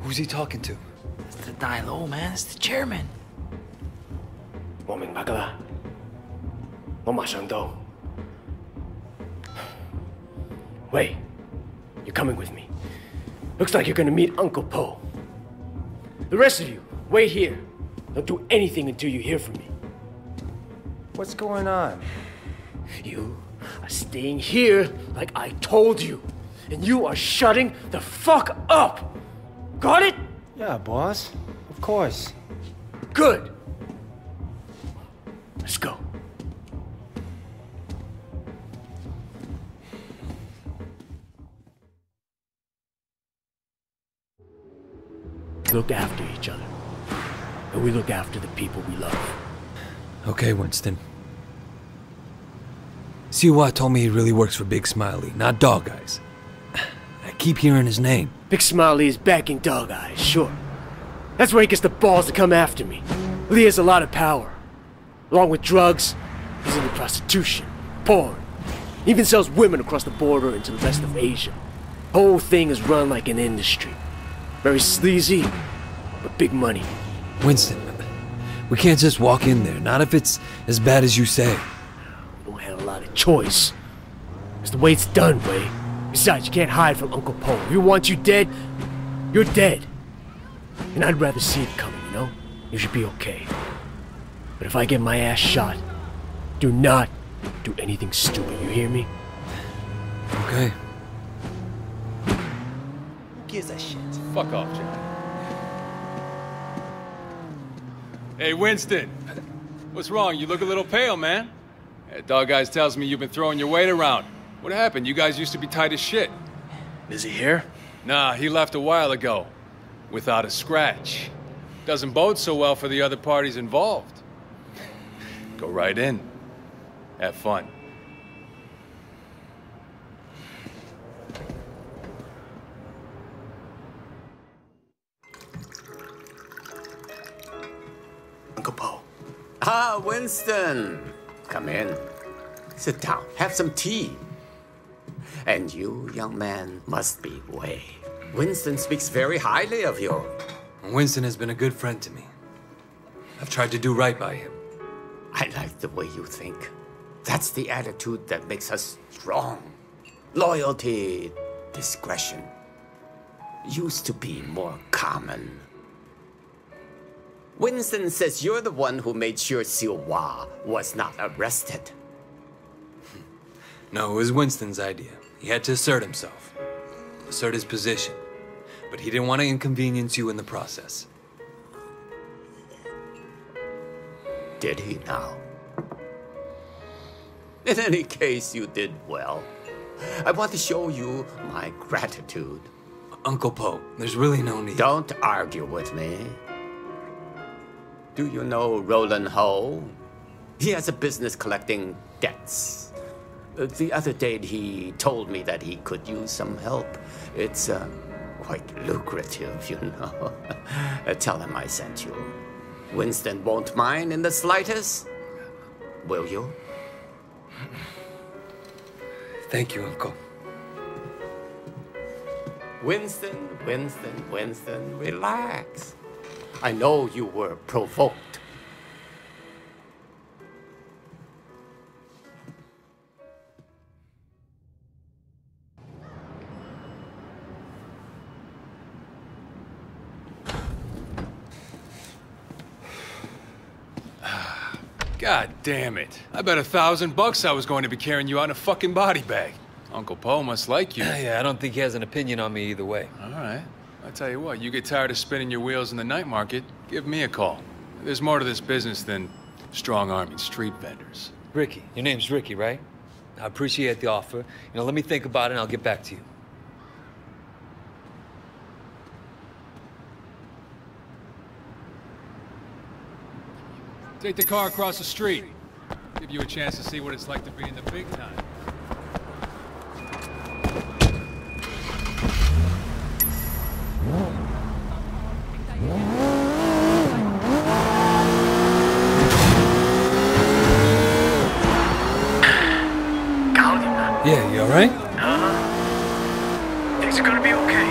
Who's he talking to? It's the Dilo, man. It's the chairman. Wait, you're coming with me. Looks like you're gonna meet Uncle Po. The rest of you, wait here. Don't do anything until you hear from me. What's going on? You are staying here like I told you. And you are shutting the fuck up. Got it? Yeah, boss. Of course. Good. Let's go. Look after each other. And we look after the people we love. Okay, Winston. CY told me he really works for Big Smiley, not Dog Eyes. I keep hearing his name. Big Smiley is backing Dog Eyes, sure. That's where he gets the balls to come after me. Lee has a lot of power. Along with drugs, he's into prostitution, porn. He even sells women across the border into the rest of Asia. The whole thing is run like an industry. Very sleazy, but big money. Winston, we can't just walk in there, not if it's as bad as you say. We don't have a lot of choice. It's the way it's done, Way. Besides, you can't hide from Uncle Po. If he wants you dead, you're dead. And I'd rather see it coming, you know? You should be okay. But if I get my ass shot, do not do anything stupid, you hear me? Okay. Who gives a shit? Fuck off, John. Hey, Winston. What's wrong? You look a little pale, man. That Dog Eyes tells me you've been throwing your weight around. What happened? You guys used to be tight as shit. Is he here? Nah, he left a while ago. Without a scratch. Doesn't bode so well for the other parties involved. Go right in. Have fun. Uncle Po. Ah, Winston. Come in. Sit down. Have some tea. And you, young man, must be Wei. Winston speaks very highly of you. Winston has been a good friend to me. I've tried to do right by him. I like the way you think. That's the attitude that makes us strong. Loyalty, discretion. Used to be more common. Winston says you're the one who made sure Siwa was not arrested. No, it was Winston's idea. He had to assert himself. Assert his position. But he didn't want to inconvenience you in the process. Did he now? In any case, you did well. I want to show you my gratitude. Uncle Po, there's really no need. Don't argue with me. Do you know Roland Ho? He has a business collecting debts. The other day he told me that he could use some help. It's quite lucrative, you know. Tell him I sent you. Winston won't mind in the slightest. Will you? Thank you, Uncle. Winston, relax. I know you were provoked. God damn it. I bet $1,000 I was going to be carrying you out in a fucking body bag. Uncle Po must like you. Yeah, I don't think he has an opinion on me either way. All right. I'll tell you what, you get tired of spinning your wheels in the night market, give me a call. There's more to this business than strong-arming street vendors. Ricky. Your name's Ricky, right? I appreciate the offer. You know, let me think about it and I'll get back to you. Take the car across the street. Give you a chance to see what it's like to be in the big time. Yeah, you alright? Things are gonna be okay.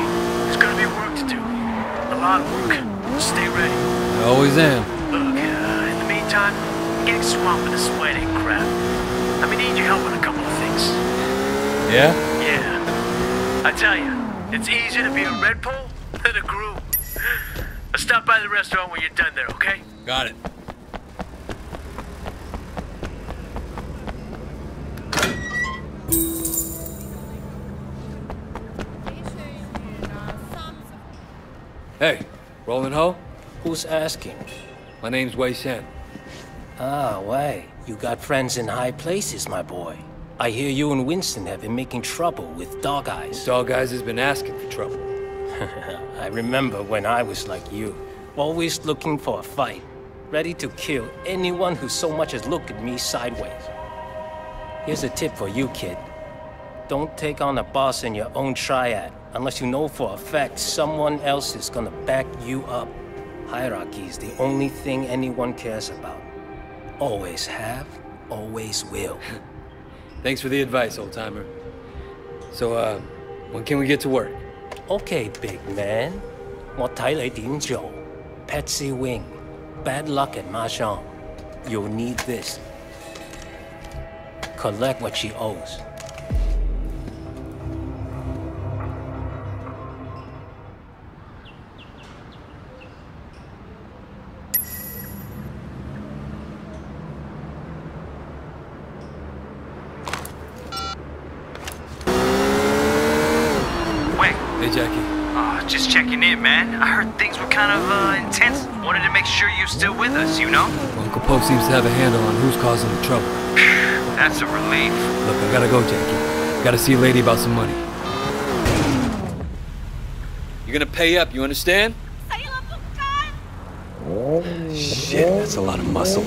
There's gonna be work to do. A lot of work. Stay ready. I always am. Look, in the meantime, getting swamped with this sweat ain't crap. I may need your help with a couple of things. Yeah? Yeah. I tell you, it's easier to be a red pole than a groom. I'll stop by the restaurant when you're done there, okay? Got it. Hey, Roland Ho? Who's asking? My name's Wei Shen. Ah, Wei. You got friends in high places, my boy. I hear you and Winston have been making trouble with Dog Eyes. Dog Eyes has been asking for trouble. I remember when I was like you, always looking for a fight, ready to kill anyone who so much as looked at me sideways. Here's a tip for you, kid. Don't take on a boss in your own triad unless you know for a fact someone else is gonna back you up. Hierarchy is the only thing anyone cares about. Always have, always will. Thanks for the advice, old-timer. So, when can we get to work? Okay, big man. 我睇你點做. Patsy Wing. Bad luck at Mahjong. You'll need this. Collect what she owes. Hey, Jackie. Just checking in, man. I heard things were kind of intense. Wanted to make sure you're still with us, you know? Well, Uncle Pope seems to have a handle on who's causing the trouble. That's a relief. Look, I gotta go, Jackie. Gotta see a lady about some money. You're gonna pay up, you understand? Shit, that's a lot of muscle.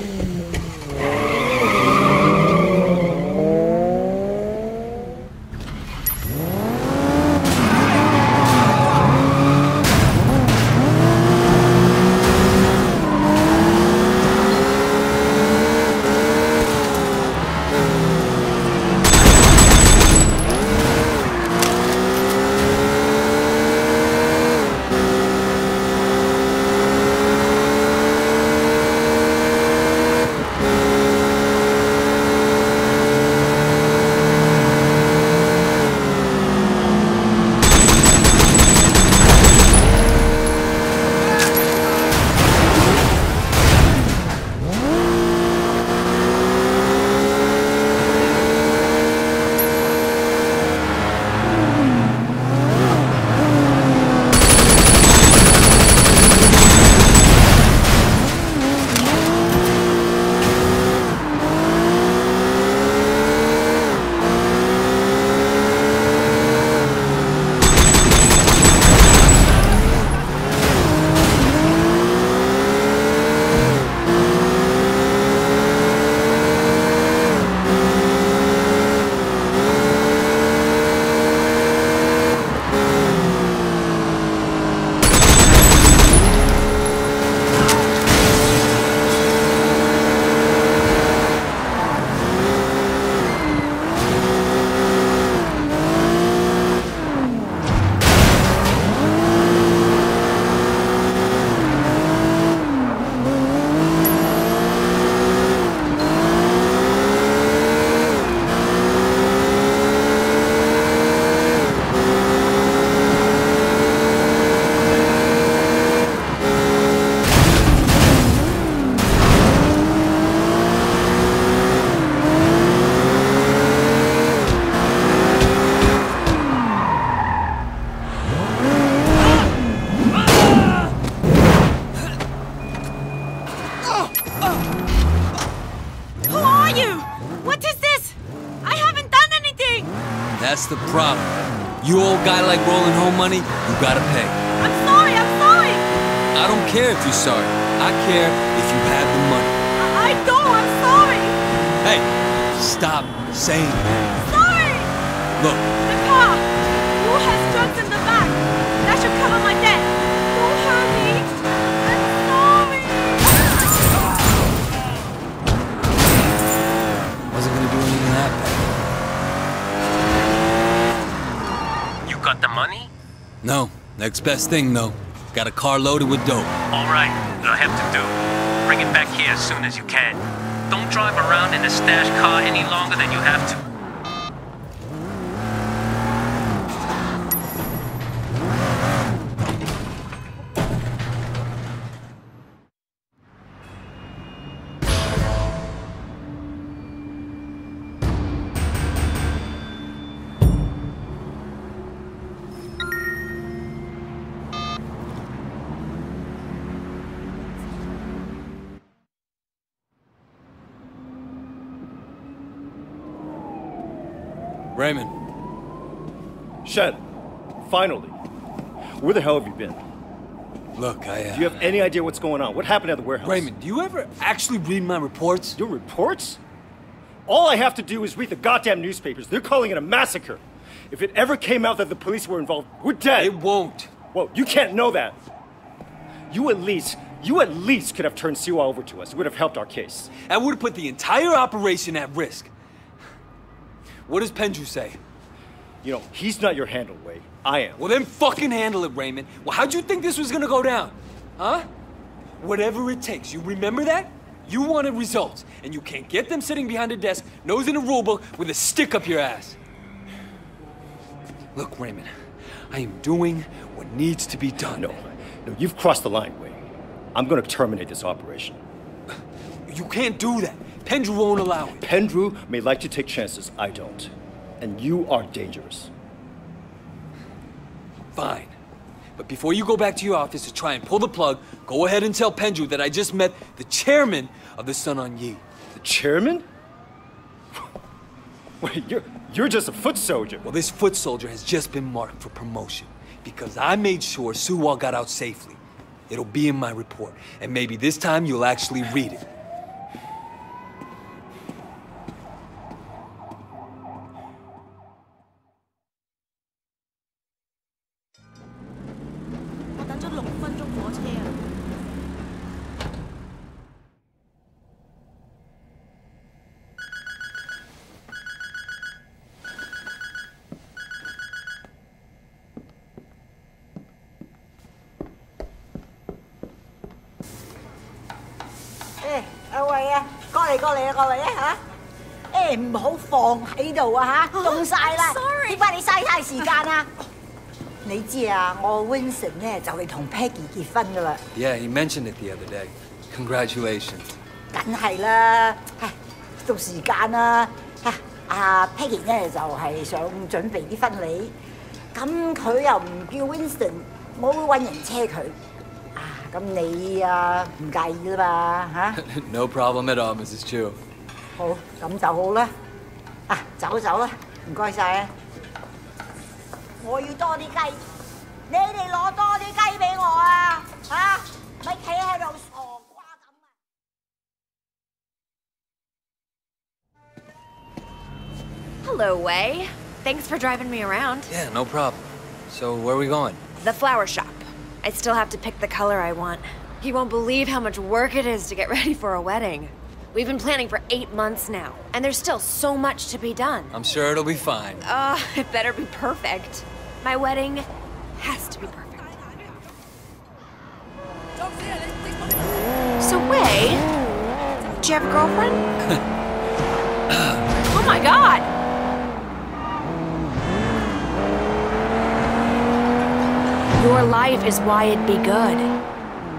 That's the problem. You old guy like rolling home money, you gotta pay. I'm sorry, I'm sorry! I don't care if you're sorry. I care if you have the money. I don't, I'm sorry! Hey, stop saying that. Sorry! Look. The car! Who has drugs in the back? That should cover my debt. Don't hurt me. I'm sorry! Wasn't gonna do anything that bad. You got the money? No. Next best thing, though. Got a car loaded with dope. All right, what I have to do, bring it back here as soon as you can. Don't drive around in the stash car any longer than you have to. Raymond. Shen, finally. Where the hell have you been? Look, Do you have any idea what's going on? What happened at the warehouse? Raymond, do you ever actually read my reports? Your reports? All I have to do is read the goddamn newspapers. They're calling it a massacre. If it ever came out that the police were involved, we're dead. It won't. Well, you can't know that. You at least could have turned Siwa over to us. It would have helped our case. That would have put the entire operation at risk. What does Pendrew say? You know, he's not your handle, Wei. I am. Well, then fucking handle it, Raymond. Well, how'd you think this was gonna go down? Huh? Whatever it takes, you remember that? You wanted results, and you can't get them sitting behind a desk, nose in a rulebook, with a stick up your ass. Look, Raymond, I am doing what needs to be done. No, you've crossed the line, Wei. I'm gonna terminate this operation. You can't do that. Pendrew won't allow it. Pendrew may like to take chances, I don't. And you are dangerous. Fine. But before you go back to your office to try and pull the plug, go ahead and tell Pendrew that I just met the chairman of the Sun On Yi. The chairman? Wait, you're just a foot soldier. Well, this foot soldier has just been marked for promotion because I made sure Suwa got out safely. It'll be in my report, and maybe this time you'll actually read it. Winston 咧就嚟同 Peggy 結婚㗎啦。Yeah, he mentioned it the other day. Congratulations. 梗係啦，到時間啦。阿 Peggy 咧就係想準備啲婚禮，咁佢又唔叫 Winston， 我會揾人車佢。咁你唔介意啦嘛嚇 No problem at all, Mrs. Chu. 好，咁就好啦。走啦，唔該晒啊！我要多啲雞。 你哋攞多啲雞俾我啊！咪企喺度傻瓜咁啊 Hello, Wei. Thanks for driving me around. Yeah, no problem. So, where are we going? The flower shop. I still have to pick the color I want. You won't believe how much work it is to get ready for a wedding. We've been planning for 8 months now, and there's still so much to be done. I'm sure it'll be fine. It better be perfect. My wedding has to be perfect. So, Wei, do you have a girlfriend? Oh my god! Your life is why it'd be good.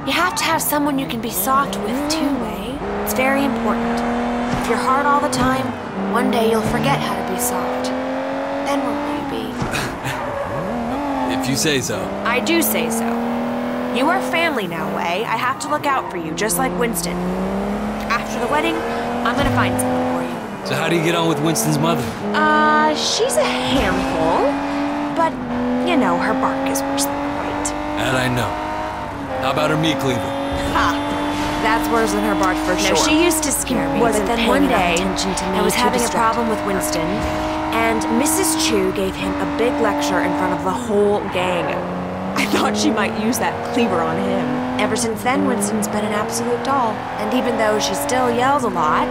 You have to have someone you can be soft with too, Wei. It's very important. If you're hard all the time, one day you'll forget how to be soft. Then where will you be? If you say so. I do say so. You are family now, Wei. I have to look out for you, just like Winston. After the wedding, I'm gonna find someone for you. So how do you get on with Winston's mother? She's a handful, but, you know, her bark is worse than her bite. That I know. How about her meat cleaver? Ha! That's worse than her bark for sure. No, she used to scare me, but then one day, I was having a problem with Winston, and Mrs. Chu gave him a big lecture in front of the whole gang. I thought she might use that cleaver on him. Ever since then, Winston's been an absolute doll. And even though she still yells a lot,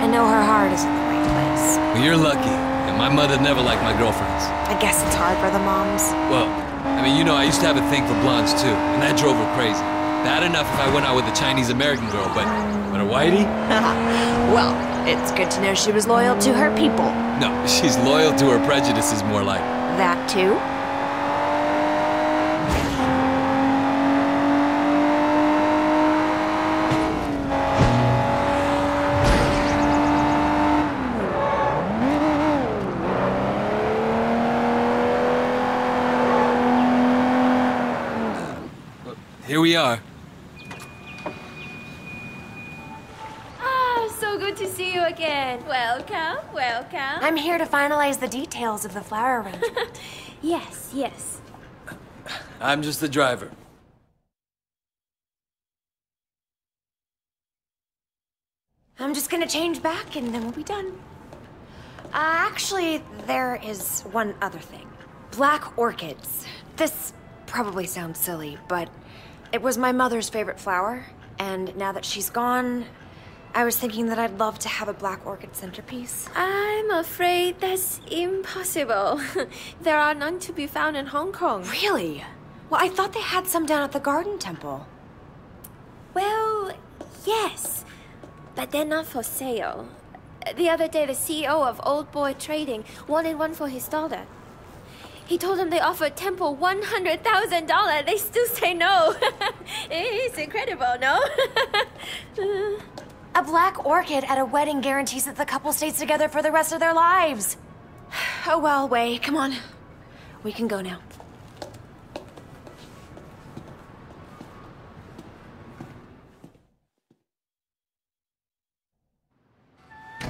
I know her heart is in the right place. Well, you're lucky. And my mother never liked my girlfriends. I guess it's hard for the moms. Well, I mean, you know, I used to have a thing for blondes too, and that drove her crazy. Bad enough if I went out with a Chinese-American girl, but a whitey? Well, it's good to know she was loyal to her people. No, she's loyal to her prejudices more like. That too? Here we are. So good to see you again. Welcome, welcome. I'm here to finalize the details of the flower arrangement. Yes, yes. I'm just the driver. I'm just gonna change back and then we'll be done. Actually, there is one other thing. Black orchids. This probably sounds silly, but it was my mother's favorite flower, and now that she's gone, I was thinking that I'd love to have a black orchid centerpiece. I'm afraid that's impossible. There are none to be found in Hong Kong. Really? Well, I thought they had some down at the Garden Temple. Well, yes, but they're not for sale. The other day, the CEO of Old Boy Trading wanted one for his daughter. He told them they offered Temple $100,000. They still say no. It's incredible, no? A black orchid at a wedding guarantees that the couple stays together for the rest of their lives. Oh well, Wei, come on. We can go now.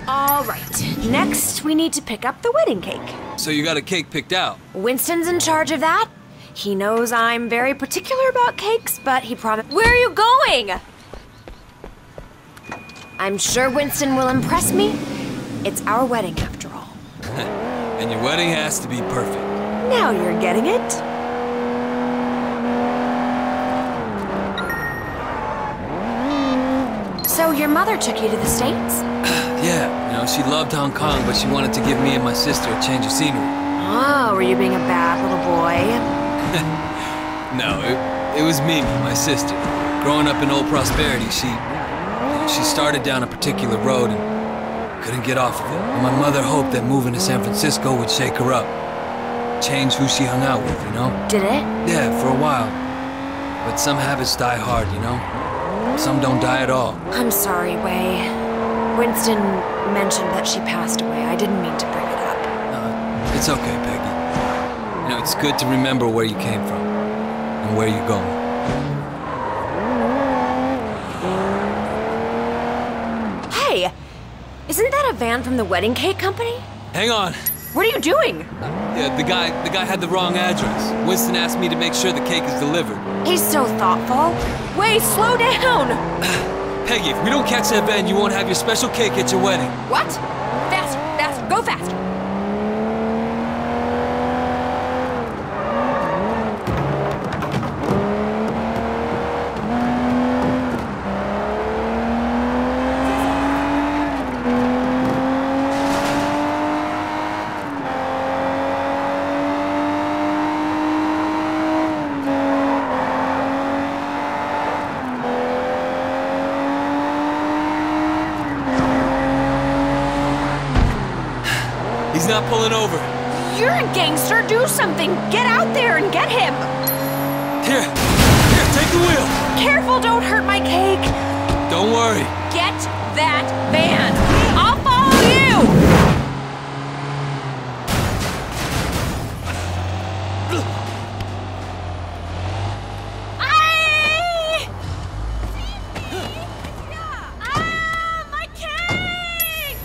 All right, next we need to pick up the wedding cake. So you got a cake picked out? Winston's in charge of that. He knows I'm very particular about cakes, but he promised— Where are you going? I'm sure Winston will impress me. It's our wedding after all. And your wedding has to be perfect. Now you're getting it. So your mother took you to the States? Yeah, you know, she loved Hong Kong, but she wanted to give me and my sister a change of scenery. Oh, were you being a bad little boy? No, it was Mimi, my sister. Growing up in Old Prosperity, she started down a particular road and couldn't get off of it. And my mother hoped that moving to San Francisco would shake her up. Change who she hung out with, you know? Did it? Yeah, for a while. But some habits die hard, you know? Some don't die at all. I'm sorry, Wei. Winston mentioned that she passed away. I didn't mean to bring it up. It's okay, Peggy. You know, it's good to remember where you came from and where you're going. Hey! Isn't that a van from the wedding cake company? Hang on. What are you doing? Yeah, the guy had the wrong address. Winston asked me to make sure the cake is delivered. He's so thoughtful. Wait, slow down! Peggy, if we don't catch that van, you won't have your special cake at your wedding. What? Faster, faster, go faster! He's not pulling over. You're a gangster. Do something. Get out there and get him. Here, take the wheel. Careful, don't hurt my cake. Don't worry. Get that van. I'll follow you. My cake!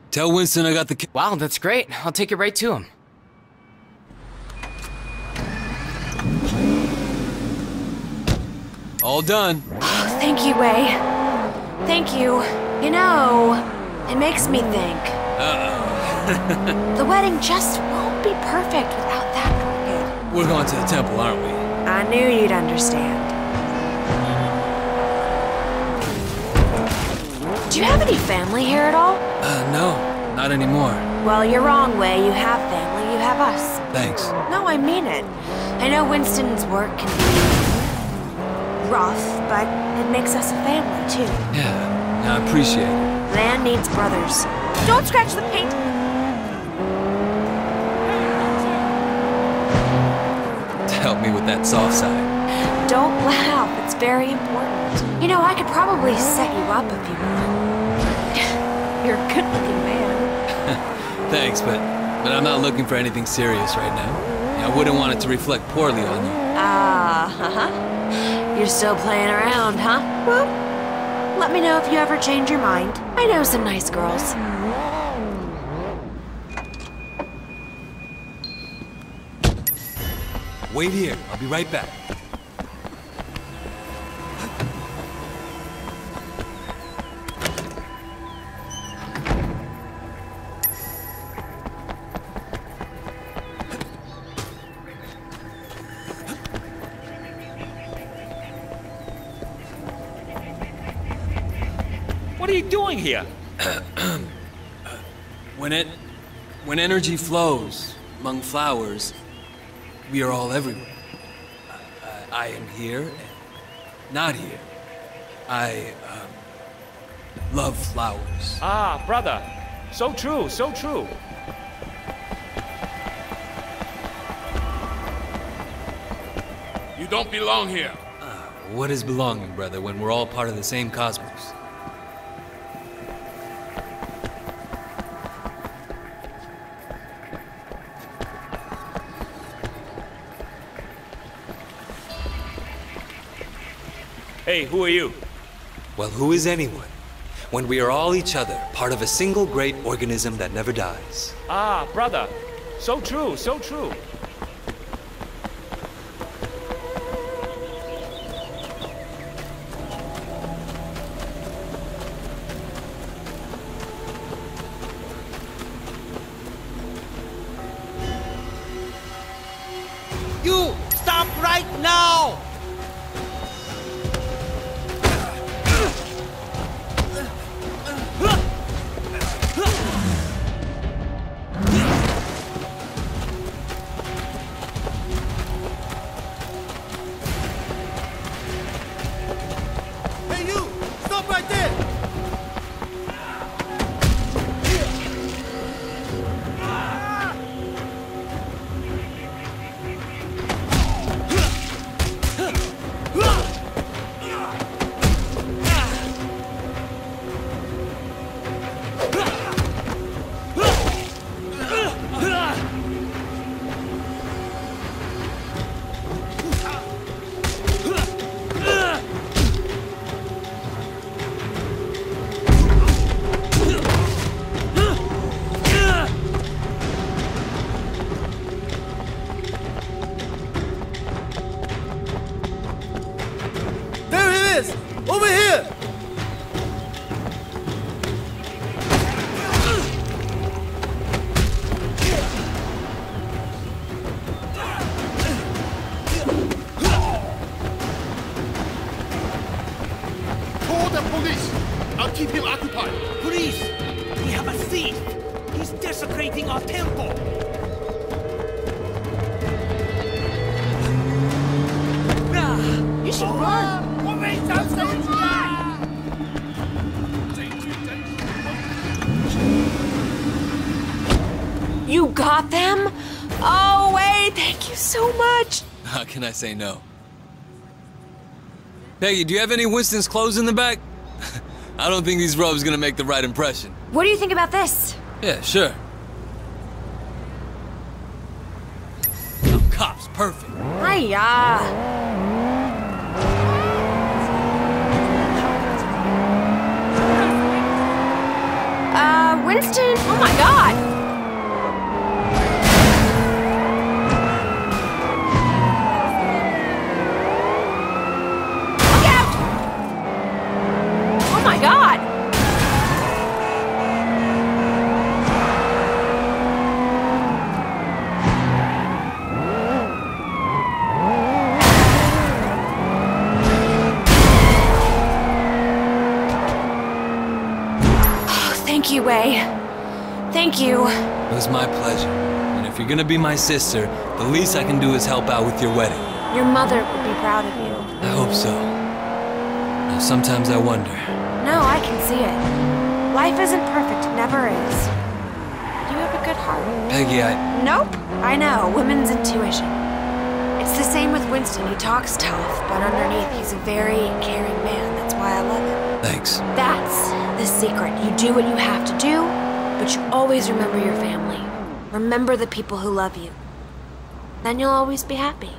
Tell Winston I got the cake. Wow, that's great. I'll take it right to him. All done. Oh, thank you, Wei. Thank you. You know, it makes me think. The wedding just won't be perfect without that orchid. We're going to the temple, aren't we? I knew you'd understand. Do you have any family here at all? No, not anymore. Well, you're wrong, Way. You have family, you have us. Thanks. No, I mean it. I know Winston's work can be rough, but it makes us a family, too. Yeah, I appreciate it. Man needs brothers. Don't scratch the paint! Help me with that soft side. Don't laugh, it's very important. You know, I could probably set you up if you want. You're a good-looking man. Thanks, but I'm not looking for anything serious right now. I wouldn't want it to reflect poorly on you. You're still playing around, huh? Well, let me know if you ever change your mind. I know some nice girls. Wait here, I'll be right back. What are you doing here? When energy flows among flowers, we are all everywhere. I am here and not here. I love flowers. Ah, brother. So true, so true. You don't belong here. What is belonging, brother, when we're all part of the same cosmos? Hey, who are you? Well, who is anyone? When we are all each other, part of a single great organism that never dies. Ah, brother. So true, so true. You! Stop right now! Keep him occupied. Police! We have a thief! He's desecrating our temple! You should run! You got them? Oh, wait, thank you so much! How can I say no? Peggy, do you have any Winston's clothes in the back? I don't think these robes gonna make the right impression. What do you think about this? Yeah, sure. Oh, cops, perfect. Hiya! Winston, oh my god! Look out! Oh my god! Anyway, thank you. It was my pleasure. And if you're gonna be my sister, the least I can do is help out with your wedding. Your mother would be proud of you. I hope so. Now, sometimes I wonder. No, I can see it. Life isn't perfect, it never is. You have a good heart. Peggy, Nope. I know, women's intuition. It's the same with Winston. He talks tough, but underneath he's a very caring man. That's why I love him. Thanks. That's the secret. You do what you have to do, but you always remember your family. Remember the people who love you. Then you'll always be happy.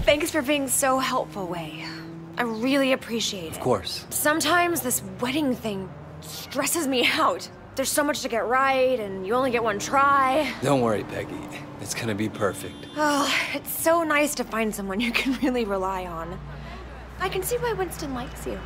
Thanks for being so helpful, Wei. I really appreciate it. Of course. Sometimes this wedding thing stresses me out. There's so much to get right, and you only get one try. Don't worry, Peggy. It's gonna be perfect. Oh, it's so nice to find someone you can really rely on. I can see why Winston likes you.